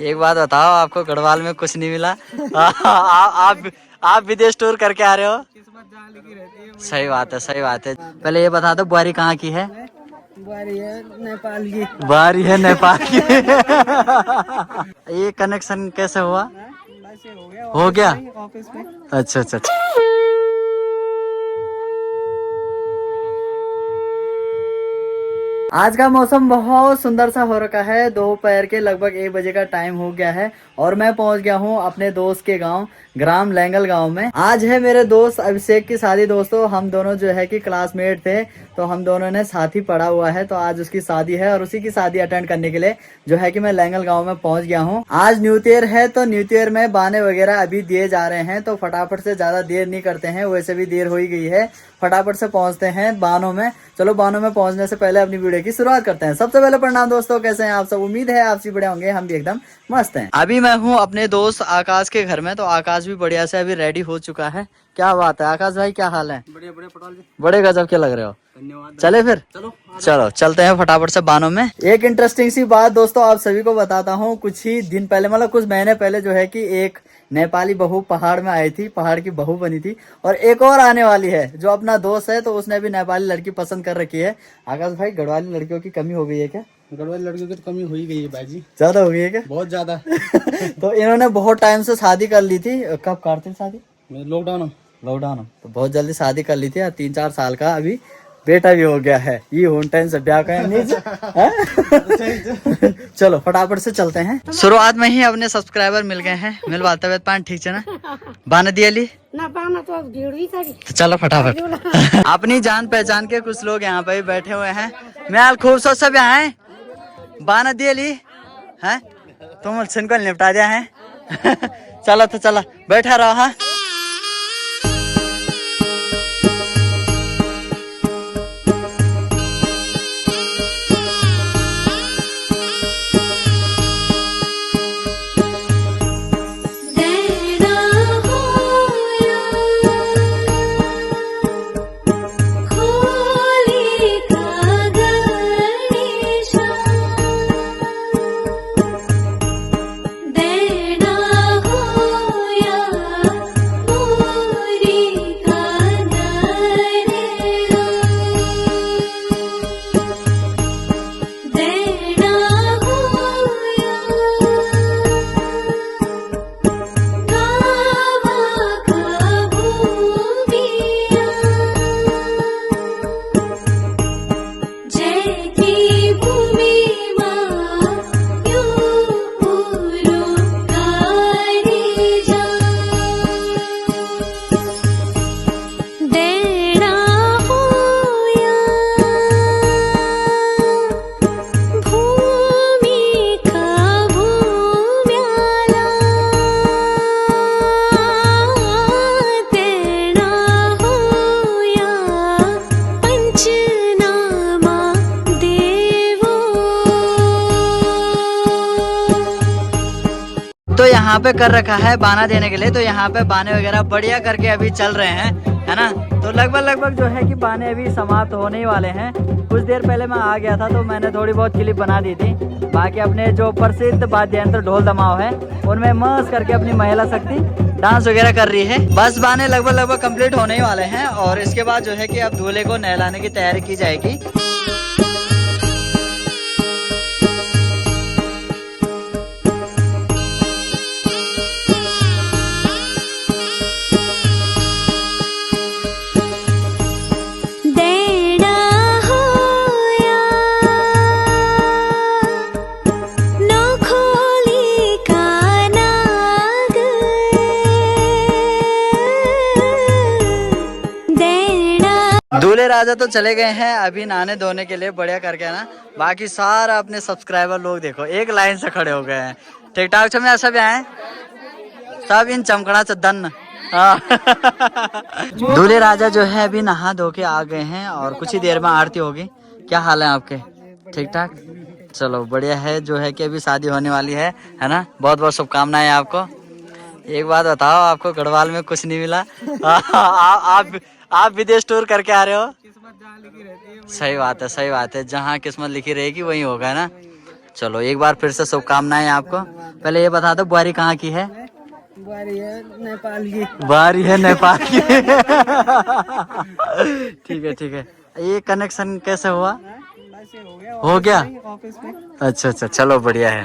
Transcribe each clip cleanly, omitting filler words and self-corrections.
एक बात बताओ, आपको गढ़वाल में कुछ नहीं मिला? आप विदेश टूर करके आ रहे हो। किस्मत जहाँ लिखी रहती है। सही बात है, सही बात है। पहले ये बता दो, बुआरी कहाँ की है? बुआरी है नेपाल की। बुआरी है नेपाल की। ये कनेक्शन कैसे हुआ? हो गया ऑफिस में। अच्छा अच्छा। आज का मौसम बहुत सुंदर सा हो रखा है। दोपहर के लगभग 1 बजे का टाइम हो गया है और मैं पहुंच गया हूं अपने दोस्त के गांव, ग्राम लैंगल गांव में। आज है मेरे दोस्त अभिषेक की शादी। दोस्तों, हम दोनों जो है कि क्लासमेट थे, तो हम दोनों ने साथ ही पढ़ा हुआ है। तो आज उसकी शादी है और उसी की शादी अटेंड करने के लिए जो है कि मैं लैंगल गाँव में पहुंच गया हूँ। आज न्यू ईयर है, तो न्यू ईयर में बाने वगैरह अभी दिए जा रहे हैं, तो फटाफट से ज्यादा देर नहीं करते हैं। वैसे भी देर हो ही गई है, फटाफट से पहुंचते हैं बानों में। चलो, बानों में पहुंचने से पहले अपनी वीडियो की शुरुआत करते हैं। सबसे पहले प्रणाम दोस्तों, कैसे हैं आप सब? उम्मीद है आप भी बढ़िया होंगे, हम भी एकदम मस्त हैं। अभी मैं हूं अपने दोस्त आकाश के घर में, तो आकाश भी बढ़िया से अभी रेडी हो चुका है। क्या बात है आकाश भाई, क्या हाल है? बढ़िया बढ़िया पटाल जी। बड़े गजब के लग रहे हो। धन्यवाद। चले फिर, चलो चलते हैं फटाफट से बानों में। एक इंटरेस्टिंग सी बात दोस्तों आप सभी को बताता हूँ। कुछ ही दिन पहले, मतलब कुछ महीने पहले जो है कि एक नेपाली बहू पहाड़ में आई थी, पहाड़ की बहू बनी थी। और एक और आने वाली है जो अपना दोस्त है, तो उसने भी नेपाली लड़की पसंद कर रखी है। आकाश भाई, गढ़वाली लड़कियों की कमी हो गई है क्या? गढ़वाली लड़कियों की तो कमी हो ही गई है भाई जी, ज्यादा हो गई है क्या? बहुत ज्यादा। तो इन्होंने बहुत टाइम से शादी कर ली थी। कब करते शादी? लॉकडाउन तो बहुत जल्दी शादी कर ली थी। 3-4 साल का अभी बेटा भी हो गया है। ये होन टाइम से ब्याह का चलो फटाफट से चलते हैं। शुरुआत में ही अपने सब्सक्राइबर मिल गए हैं। मिलवाते हुए पान ठीक है ना? बाने दिया ली ना पाना तो भीड़ भी सारी। तो चलो फटाफट। अपनी जान पहचान के कुछ लोग यहाँ पे बैठे हुए हैं। मैं खूबसूरत सब यहाँ है। बाना दिया ली है, तुम को निपटा दिया है। चलो तो चलो, बैठा रहो। हाँ, तो यहाँ पे कर रखा है बाना देने के लिए। तो यहाँ पे बाने वगैरह बढ़िया करके अभी चल रहे हैं, है ना? तो लगभग जो है कि बाने अभी समाप्त होने ही वाले हैं। कुछ देर पहले मैं आ गया था, तो मैंने थोड़ी बहुत क्लिप बना दी थी। बाकी अपने जो प्रसिद्ध वाद्य यंत्र ढोल दमाव है, उनमें मस्त करके अपनी महिला शक्ति डांस वगैरह कर रही है। बस बाने लगभग कंप्लीट होने ही वाले हैं और इसके बाद जो है कि अब दूल्हे को नहलाने की तैयारी की जाएगी। दूल्हे राजा तो चले गए हैं अभी नहाने धोने के लिए, बढ़िया करके ना। बाकी सारा अपने सब्सक्राइबर लोग देखो एक लाइन से खड़े हो गए हैं। ठीक ठाक से मैं सब आए सब इन चमकड़ा से दन। दूल्हे राजा जो है अभी नहा धो के आ गए हैं और कुछ ही देर में आरती होगी। क्या हाल है आपके? ठीक ठाक, चलो बढ़िया है। जो है कि अभी शादी होने वाली है ना? बहुत बहुत शुभकामनाएं आपको। एक बात बताओ, आपको गढ़वाल में कुछ नहीं मिला? आप विदेश टूर करके आ रहे हो। किस्मत जहाँ लिखी रहती है। सही बात है, सही बात है। जहाँ किस्मत लिखी रहेगी वही होगा ना। चलो एक बार फिर से शुभकामनाएं आपको। पहले ये बता दो बुआरी कहाँ की है? बारी है नेपाल की। बुआरी है नेपाल की। ठीक है। ये कनेक्शन कैसे हुआ? हो गया ऑफिस में। अच्छा चलो बढ़िया है।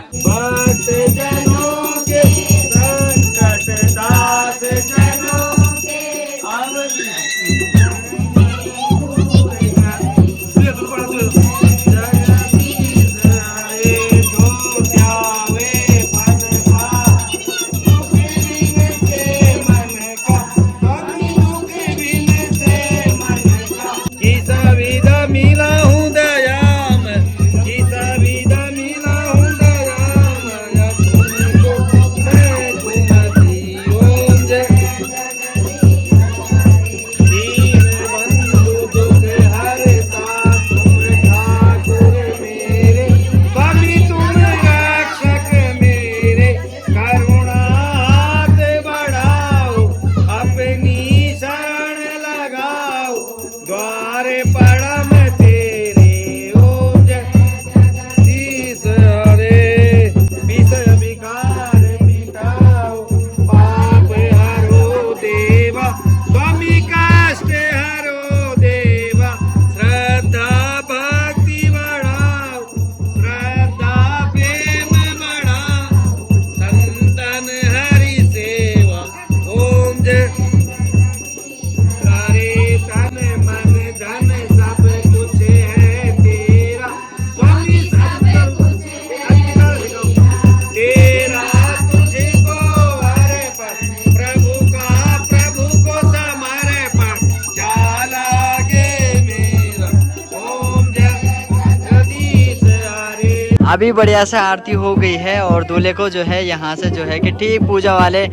अभी बढ़िया से आरती हो गई है और दूल्हे को जो है यहाँ से जो है कि ठीक पूजा वाले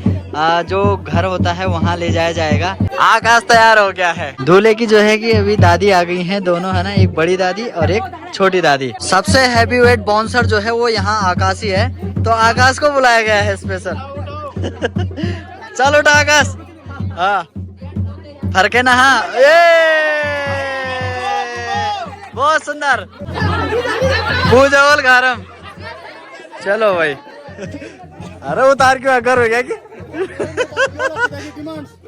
जो घर होता है वहाँ ले जाया जाएगा। आकाश तैयार हो गया है। दूल्हे की जो है कि अभी दादी आ गई हैं, दोनों है ना, एक बड़ी दादी और एक छोटी दादी। सबसे हैवी वेट बाउंसर जो है वो यहाँ आकाश ही है, तो आकाश को बुलाया गया है स्पेशल। चलो उठा आकाश। हाँ फरके ना। हाँ बहुत सुंदर पूजा बोल गारम। चलो भाई। अरे उतार क्यों अगर हो गया कि?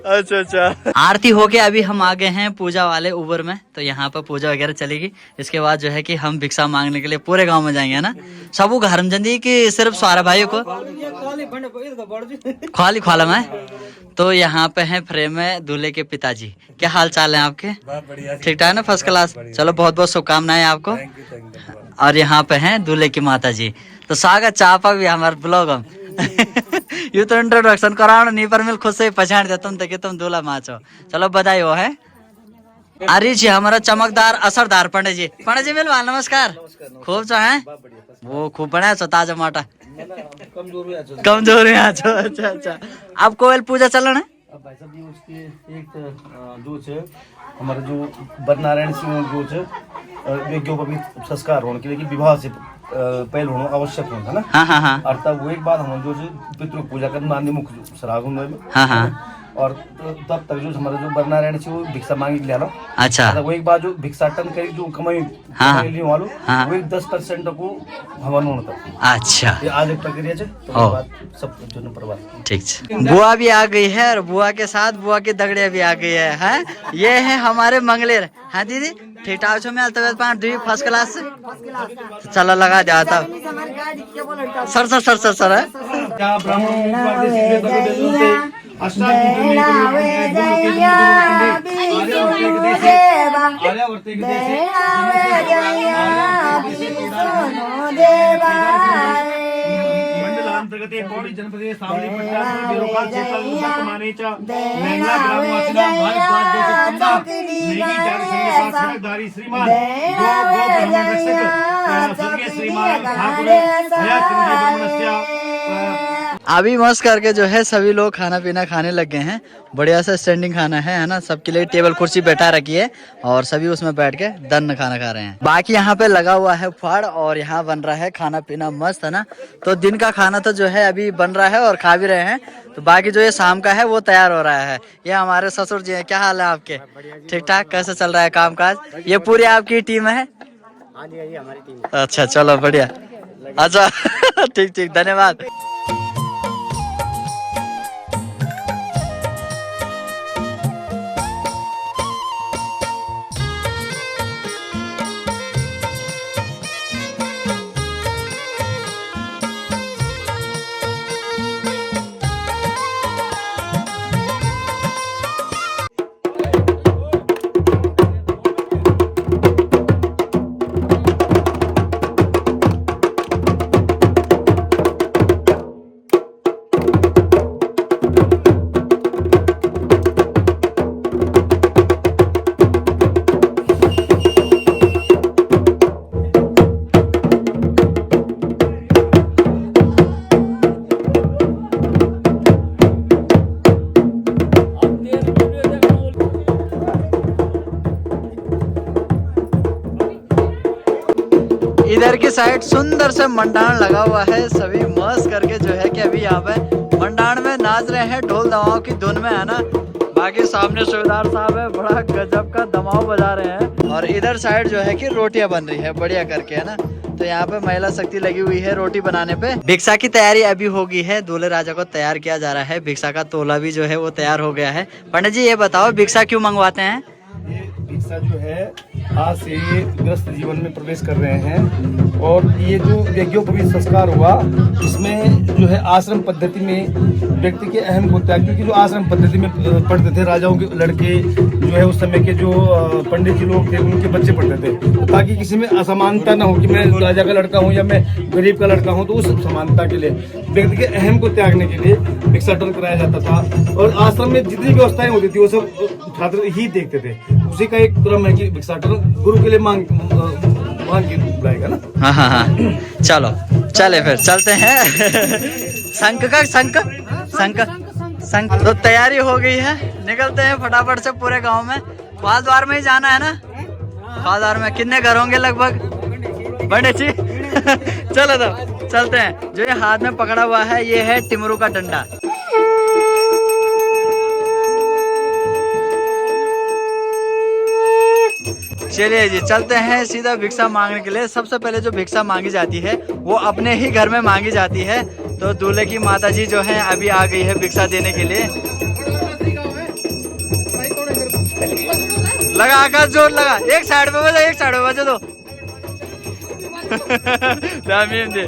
अच्छा आरती हो गया। अभी हम आ गए हैं पूजा वाले ऊबर में, तो यहाँ पर पूजा वगैरह चलेगी। इसके बाद जो है कि हम भिक्षा मांगने के लिए पूरे गांव में जाएंगे ना। सबू घर में जंदी कि सिर्फ सारा भाइयों को खाली खाला में। तो यहाँ पे है फ्रेम में दूल्हे के पिताजी। क्या हाल चाल है आपके? ठीक ठाक ना, फर्स्ट क्लास। चलो बहुत बहुत शुभकामनाएं आपको। और यहाँ पे हैं दूल्हे की माता जी। तो स्वागत चापा भी हमारे ब्लॉग में। यू तो इंट्रोडक्शन कराना नहीं पर मिल खुद से पहचान दे तुम तक तुम दूल्हा माचो। चलो बधाई हो है। अरे जी हमारा चमकदार असरदार पंडित जी। पंडित जी मिलवा नमस्कार। खूब जो है वो खूब बढ़िया छो ताजा माटा। कमजोर है। अच्छा अब कोयल पूजा चलन है। अब भाई साहब ये उसके एक जो है हमारा जो बरनारायण सिंह जो है यज्ञों पर भी संस्कार होने के लिए विवाह से पहले होना आवश्यक होता है ना। हाँ और तब वो एक बात हम जो पितृ पूजा करना मान्य मुख्य श्राद्ध में। हाँ और तब तक जो हमारा जो बरनारायण से वो भिक्षा मांगी ले लो। अच्छा वो एक बार जो भिक्षाटन करी जो कमाई वालों वो एक 10% को हवन होना था। अच्छा ये आज एक प्रक्रिया है। तो बात सब जो परिवार ठीक है। बुआ भी आ गई है और बुआ के साथ बुआ की दगड़िया भी आ गई है। हैं ये है हमारे मंगलेर। हाँ दीदी ठीक ठाक छो? मैं तबियत पान दी फर्स्ट क्लास से। चलो लगा जाता सर है। अंतर्गत पौड़ी जनपद सावली पट्टा बिरोका क्षेत्र मानेचा लहंगा ग्रामवासीना भारत 215 नेगी जारी संघ साक्षरदारी श्रीमान गो ब्राह्मण रक्षक स्वर्गीय श्रीमान ठाकुर हया सिंह ब्रह्मण्य। अभी मस्त करके जो है सभी लोग खाना पीना खाने लग गए हैं। बढ़िया सा स्टैंडिंग खाना है ना। सबके लिए टेबल कुर्सी बैठा रखी है और सभी उसमें बैठ के दन खाना खा रहे हैं। बाकी यहाँ पे लगा हुआ है फाड़ और यहाँ बन रहा है खाना पीना मस्त है ना। तो दिन का खाना तो जो है अभी बन रहा है और खा भी रहे हैं। तो बाकी जो ये शाम का है वो तैयार हो रहा है। ये हमारे ससुर जी है। क्या हाल है आपके? ठीक ठाक। कैसे चल रहा है काम काज? ये पूरी आपकी टीम है? हमारी टीम। अच्छा चलो बढ़िया। अच्छा ठीक ठीक, धन्यवाद। इधर की साइड सुंदर से मंडान लगा हुआ है, सभी मस्त करके जो है कि अभी यहाँ पे मंडान में नाच रहे हैं, ढोल दमाओं की धुन में, है ना। बाकी सामने सूबेदार साहब है, बड़ा गजब का दमाव बजा रहे हैं। और इधर साइड जो है कि रोटियां बन रही है बढ़िया करके, है ना। तो यहाँ पे महिला शक्ति लगी हुई है रोटी बनाने पे। भिक्षा की तैयारी अभी होगी है, दूल्हे राजा को तैयार किया जा रहा है। भिक्षा का तोला भी जो है वो तैयार हो गया है। पंडित जी ये बताओ भिक्षा क्यों मंगवाते हैं? ये भिक्षा जो है आज से ग्रस्त जीवन में प्रवेश कर रहे हैं, और ये जो यज्ञोपवीत संस्कार हुआ इसमें जो है आश्रम पद्धति में व्यक्ति के अहम होता है, क्योंकि जो आश्रम पद्धति में पढ़ते थे राजाओं के लड़के जो है उस समय के जो पंडित जी लोग थे उनके बच्चे पढ़ते थे, तो ताकि किसी में असमानता न हो कि मैं राजा का लड़का हूँ या मैं गरीब का लड़का हूँ। तो उस समानता के लिए व्यक्ति के अहम को त्यागने के लिए भिक्षाटन कराया जाता था, और आश्रम में जितनी व्यवस्थाएं होती थी वो सब छात्र ही देखते थे। उसी का एक क्रम है कि भिक्षाटन गुरु के लिए मांग के बुलाएगा ना। हाँ हाँ हाँ, चलो चले फिर चलते हैं। शंख का शंख शंख शंख तो तैयारी हो गई है, निकलते हैं फटाफट से पूरे गांव में। पाल द्वार में ही जाना है ना? पाल द्वार में कितने घर होंगे लगभग? बड़े जी। चलो तो चलते हैं। जो ये हाथ में पकड़ा हुआ है ये है टिमरू का डंडा। चलिए जी चलते हैं सीधा भिक्षा मांगने के लिए। सबसे पहले जो भिक्षा मांगी जाती है वो अपने ही घर में मांगी जाती है। तो दूल्हे की माता जी जो है अभी आ गई है भिक्षा देने के लिए। लगा आकाश जोर लगा, एक साइड पे बजा, एक साइड पे बजा दो। रामीम जी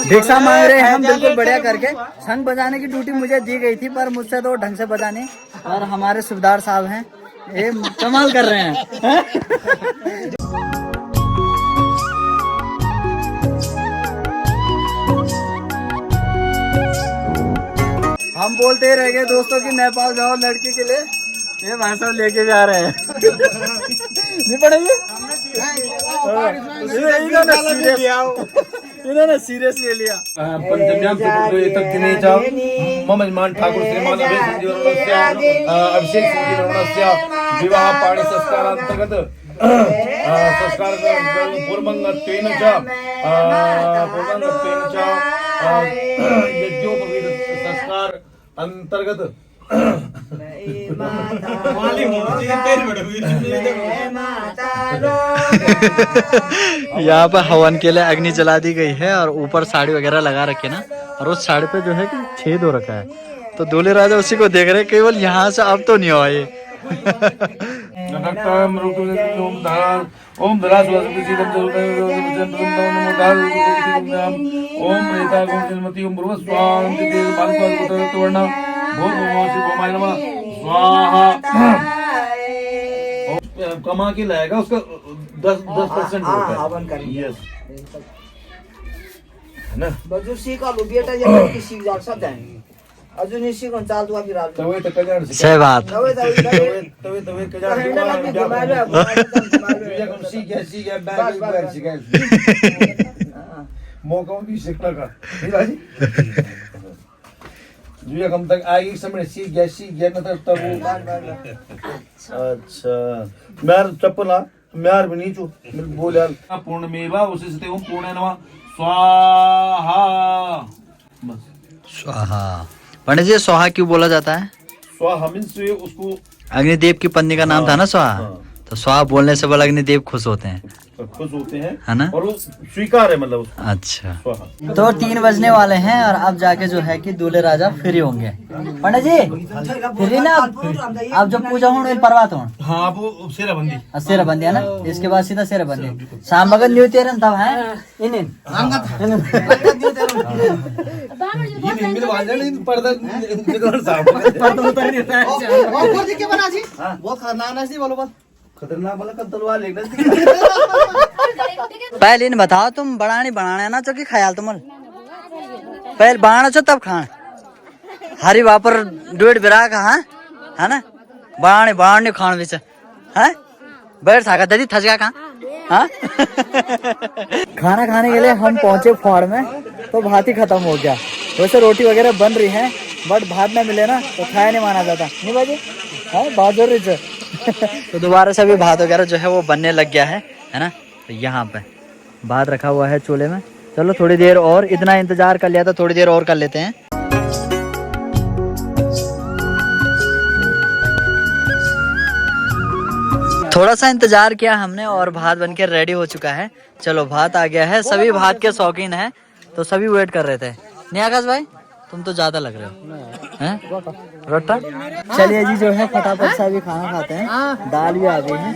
भिक्षा मांग रहे हैं हम बिल्कुल बढ़िया करके। शंख बजाने की ड्यूटी मुझे दी गई थी पर मुझसे तो ढंग से बजाने, और हमारे सूबेदार साहब हैं ये कमाल कर रहे हैं। हम बोलते ही रह गए दोस्तों कि नेपाल जाओ लड़की के लिए, ये भाई साहब लेके जा रहे हैं। नहीं पड़ेगी इन्होंने सीरियस ले लिया। मम यजमान ठाकुर श्रीमान अभिषेक विवाह पाणी संस्कारांतर्गत संस्कार पूर्वंगत्वेन च यज्ञोपवीत संस्कार अंतर्गत यहाँ पर हवन के लिए अग्नि जला दी गई है और ऊपर साड़ी वगैरह लगा रखे ना, और उस साड़ी पे जो है कि छेद हो रखा है। तो दूल्हे राजा उसी को देख रहे हैं, केवल यहाँ से अब तो नहीं हुआ ये। ओम कमा के लाएगा उसका 10% हवन करेंगे। यस है ना। बजू सीखा लो बेटा, ये की सीख जा सकते हैं अजून ही सीखून चाल तू अभी रात तवे तो कजार सही बात। तवे कजार सी गया बैग सी गया मौका भी सीखना का नहीं भाई जुया कम तक आएगी समय सी गया ना तब अच्छा मैं चप्पला मैं भी नहीं चू बोल यार पूर्णमेवा उसी से हूं पूर्णनवा स्वाहा बस। स्वाहा। पंडित जी स्वाहा क्यों बोला जाता है? स्वाहा मीन्स उसको अग्निदेव की पत्नी का नाम था ना स्वाहा, हाँ। तो स्वाहा बोलने से बोला अग्निदेव खुश होते हैं, खुश होते हैं है ना? और वो स्वीकार है मतलब उसको अच्छा। स्वाहा। तो 3 बजने वाले हैं और अब जाके जो है कि दूल्हे राजा फ्री होंगे। पंडित जी फ्री ना अब जो पूजा हो परवात हो हाँ वो सेराबंदी सेराबंदी है ना, इसके बाद सीधा सेराबंदी शाम बगन न्यू तेरन तब है इन खतरनाक वाला तलवार लेकर पहले इन बताओ तुम बनाने बनाने ना चौकी ख्याल तुम पहले बनाना चो तब खान हरी वापर डेढ़ बिरा का हाँ है ना बनाने बनाने खान बिच है बैठ साका ददी थजगा कहाँ हाँ खाना खाने के लिए हम पहुंचे फाड़ में तो भात ही खत्म हो गया। वैसे रोटी वगैरह बन रही है बट भात ना मिले ना तो खाया नहीं माना जाता नहीं भाई हाँ बात जरूरी है। तो दोबारा से अभी भात वगैरह जो है वो बनने लग गया है ना। तो यहाँ पे भात रखा हुआ है चूल्हे में। चलो थोड़ी देर और, इतना इंतजार कर लिया था, थोड़ी देर और कर लेते हैं। थोड़ा सा इंतजार किया हमने और भात बनके रेडी हो चुका है। चलो भात आ गया है। सभी भात के शौकीन हैं तो सभी वेट कर रहे थे। नहीं आकाश भाई तुम तो ज्यादा लग रहे हो हैं? रोटा। चलिए जी जो है फटाफट से अभी खाना खाते हैं। दाल भी आ गई है।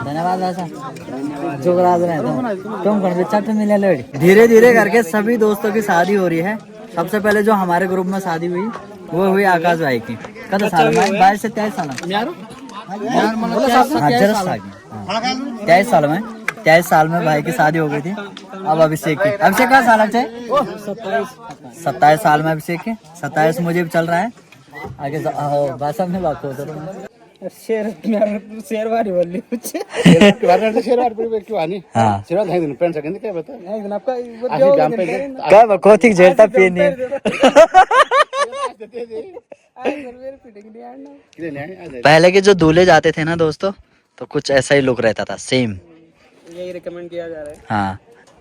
धन्यवाद ऐसा जुगराज रहे तुम चट मिले लड़ी। धीरे धीरे करके सभी दोस्तों की शादी हो रही है। सबसे पहले जो हमारे ग्रुप में शादी हुई वो हुई आकाश भाई की। कद साल में 22 से 23 साल 23 साल में भाई की शादी हो गई थी। अब अभिषेक की, अभिषेक का साल है 27 साल में अभिषेक के 27 मुझे भी चल रहा है आगे भाषा में बात हो शेरवारी बोल कुछ कोथिक झेलता पीने पहले के जो दूल्हे जाते थे ना दोस्तों तो कुछ ऐसा ही लुक रहता था सेम। यही रिकमेंड किया जा रहा है। हाँ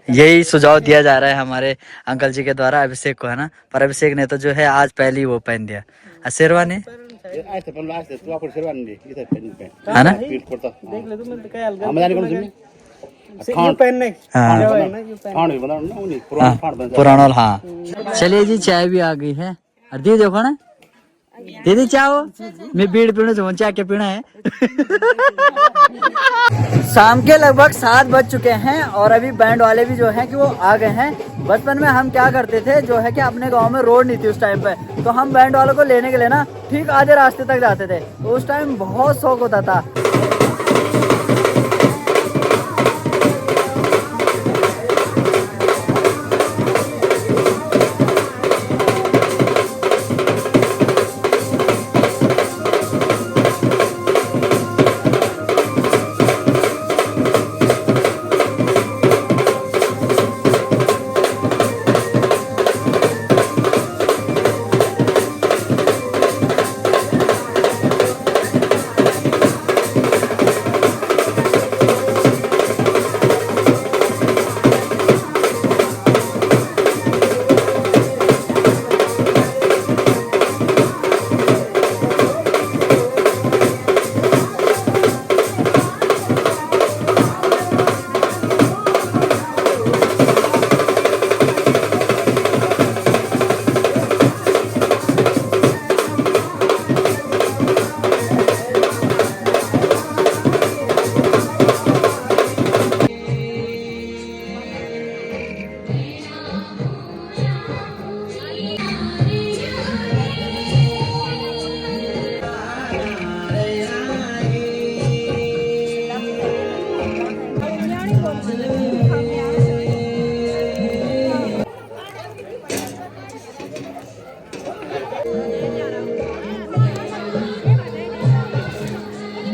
यही सुझाव दिया जा रहा है हमारे अंकल जी के द्वारा अभिषेक को, है ना। पर अभिषेक ने तो जो है आज पहले ही वो पहन दिया शेरवानी, है ना। पुराना। हाँ चलिए जी चाय भी आ गई है। और दी देखो ना दीदी चाय हो मैं बीड़ पीने से चाय के पीना है। शाम के लगभग 7 बज चुके हैं और अभी बैंड वाले भी जो है कि वो आ गए हैं। बचपन में हम क्या करते थे जो है कि अपने गांव में रोड नहीं थी उस टाइम पे, तो हम बैंड वालों को लेने के लिए ना ठीक आधे रास्ते तक जाते थे। तो उस टाइम बहुत शौक होता था।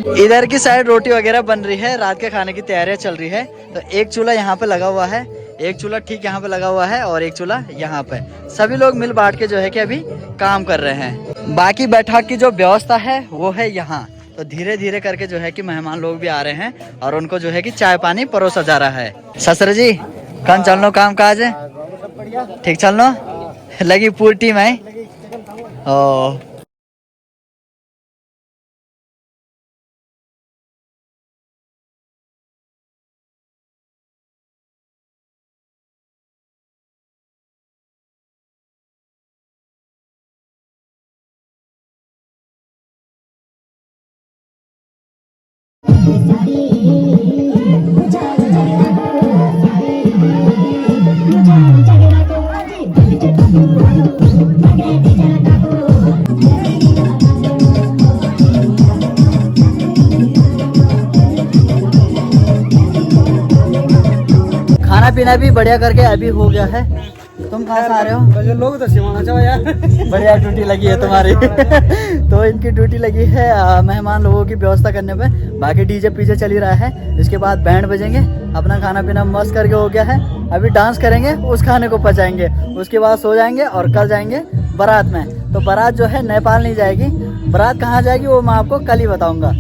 इधर की साइड रोटी वगैरह बन रही है, रात के खाने की तैयारियां चल रही है। तो एक चूल्हा यहाँ पे लगा हुआ है, एक चूल्हा ठीक यहाँ पे लगा हुआ है और एक चूल्हा यहाँ पे। सभी लोग मिल बांट के जो है कि अभी काम कर रहे हैं। बाकी बैठक की जो व्यवस्था है वो है यहाँ। तो धीरे धीरे करके जो है कि मेहमान लोग भी आ रहे हैं और उनको जो है कि चाय पानी परोसा जा रहा है। ससुर जी कौन चलनो काम काज है? ठीक चलनो लगी पूरी टीम है। ओ खाना पीना भी बढ़िया करके अभी हो गया है। तुम कहाँ से आ रहे हो? जो लोग तो सिवाना चाहो यार। बढ़िया ड्यूटी लगी है तुम्हारी। तो इनकी ड्यूटी लगी है मेहमान लोगों की व्यवस्था करने पे। बाकी डीजे पीछे चल ही रहा है, इसके बाद बैंड बजेंगे। अपना खाना पीना मस्त करके हो गया है, अभी डांस करेंगे, उस खाने को पचाएंगे, उसके बाद सो जाएंगे और कल जाएंगे बारात में। तो बारात जो है नेपाल नहीं जाएगी, बारात कहाँ जाएगी वो मैं आपको कल ही बताऊंगा।